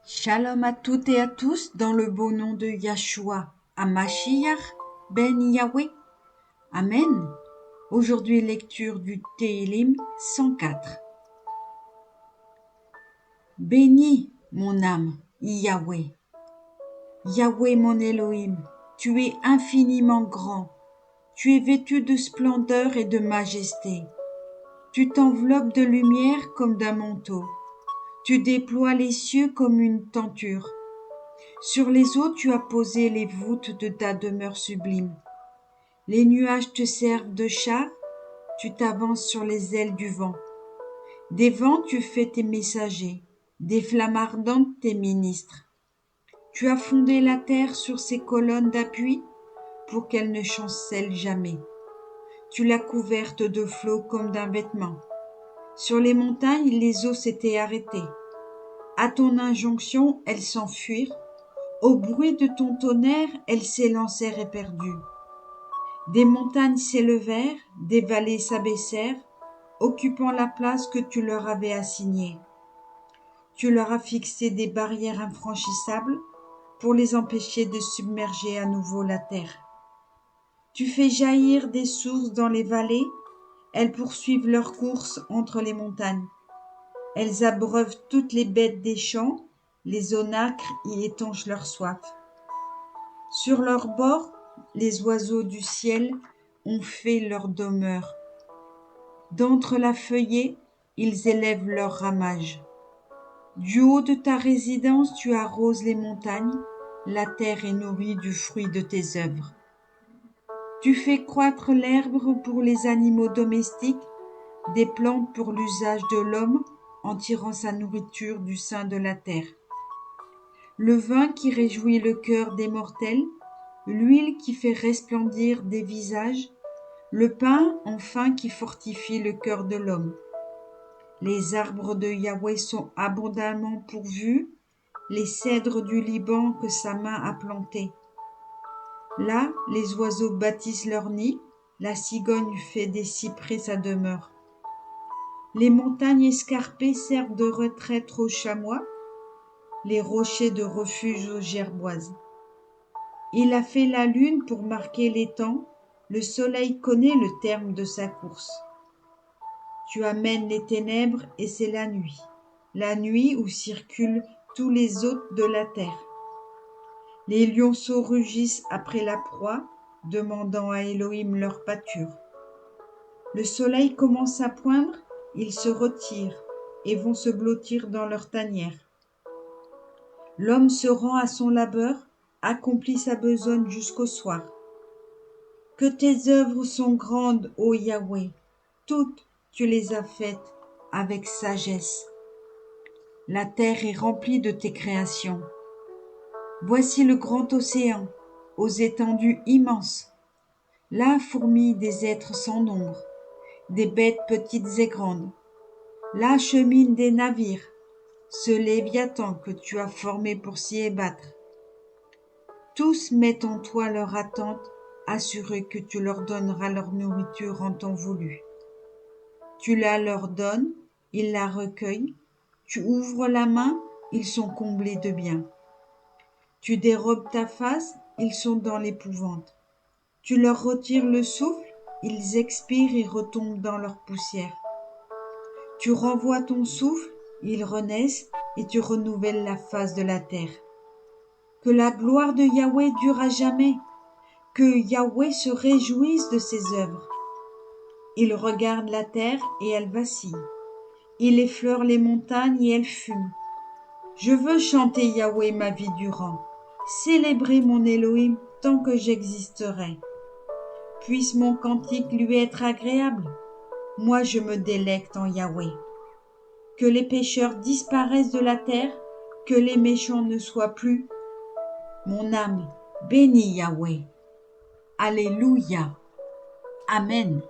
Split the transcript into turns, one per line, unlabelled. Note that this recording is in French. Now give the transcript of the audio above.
Shalom à toutes et à tous dans le beau nom de Yahshua, Hamashiach ben Yahweh. Amen. Aujourd'hui lecture du Télim 104. Bénis mon âme, Yahweh. Yahweh mon Elohim, tu es infiniment grand. Tu es vêtu de splendeur et de majesté. Tu t'enveloppes de lumière comme d'un manteau. Tu déploies les cieux comme une tenture. Sur les eaux, tu as posé les voûtes de ta demeure sublime. Les nuages te servent de char, tu t'avances sur les ailes du vent. Des vents, tu fais tes messagers, des flammes ardentes tes ministres. Tu as fondé la terre sur ses colonnes d'appui pour qu'elle ne chancelle jamais. Tu l'as couverte de flots comme d'un vêtement. Sur les montagnes, les eaux s'étaient arrêtées. À ton injonction, elles s'enfuirent. Au bruit de ton tonnerre, elles s'élancèrent éperdues. Des montagnes s'élevèrent, des vallées s'abaissèrent, occupant la place que tu leur avais assignée. Tu leur as fixé des barrières infranchissables pour les empêcher de submerger à nouveau la terre. Tu fais jaillir des sources dans les vallées, elles poursuivent leur course entre les montagnes. Elles abreuvent toutes les bêtes des champs, les onacres y étanchent leur soif. Sur leurs bords, les oiseaux du ciel ont fait leur demeure. D'entre la feuillée, ils élèvent leur ramage. Du haut de ta résidence, tu arroses les montagnes, la terre est nourrie du fruit de tes œuvres. Tu fais croître l'herbe pour les animaux domestiques, des plantes pour l'usage de l'homme, en tirant sa nourriture du sein de la terre. Le vin qui réjouit le cœur des mortels, l'huile qui fait resplendir des visages, le pain enfin qui fortifie le cœur de l'homme. Les arbres de Yahweh sont abondamment pourvus, les cèdres du Liban que sa main a plantés. Là, les oiseaux bâtissent leur nid, la cigogne fait des cyprès sa demeure. Les montagnes escarpées servent de retraite aux chamois, les rochers de refuge aux gerboises. Il a fait la lune pour marquer les temps, le soleil connaît le terme de sa course. Tu amènes les ténèbres et c'est la nuit où circulent tous les hôtes de la terre. Les lionceaux rugissent après la proie, demandant à Elohim leur pâture. Le soleil commence à poindre, ils se retirent et vont se blottir dans leur tanière. L'homme se rend à son labeur, accomplit sa besogne jusqu'au soir. Que tes œuvres sont grandes, ô Yahweh, toutes tu les as faites avec sagesse. La terre est remplie de tes créations. Voici le grand océan, aux étendues immenses. Là fourmillent des êtres sans nombre, des bêtes petites et grandes. Là cheminent des navires, ce Léviathan que tu as formé pour s'y ébattre. Tous mettent en toi leur attente, assurés que tu leur donneras leur nourriture en temps voulu. Tu la leur donnes, ils la recueillent. Tu ouvres la main, ils sont comblés de biens. Tu dérobes ta face, ils sont dans l'épouvante. Tu leur retires le souffle, ils expirent et retombent dans leur poussière. Tu renvoies ton souffle, ils renaissent et tu renouvelles la face de la terre. Que la gloire de Yahweh dure à jamais, que Yahweh se réjouisse de ses œuvres. Il regarde la terre et elle vacille. Il effleure les montagnes et elles fument. Je veux chanter Yahweh ma vie durant, célébrer mon Elohim tant que j'existerai. Puisse mon cantique lui être agréable. Moi je me délecte en Yahweh. Que les pécheurs disparaissent de la terre, que les méchants ne soient plus. Mon âme bénit Yahweh. Alléluia. Amen.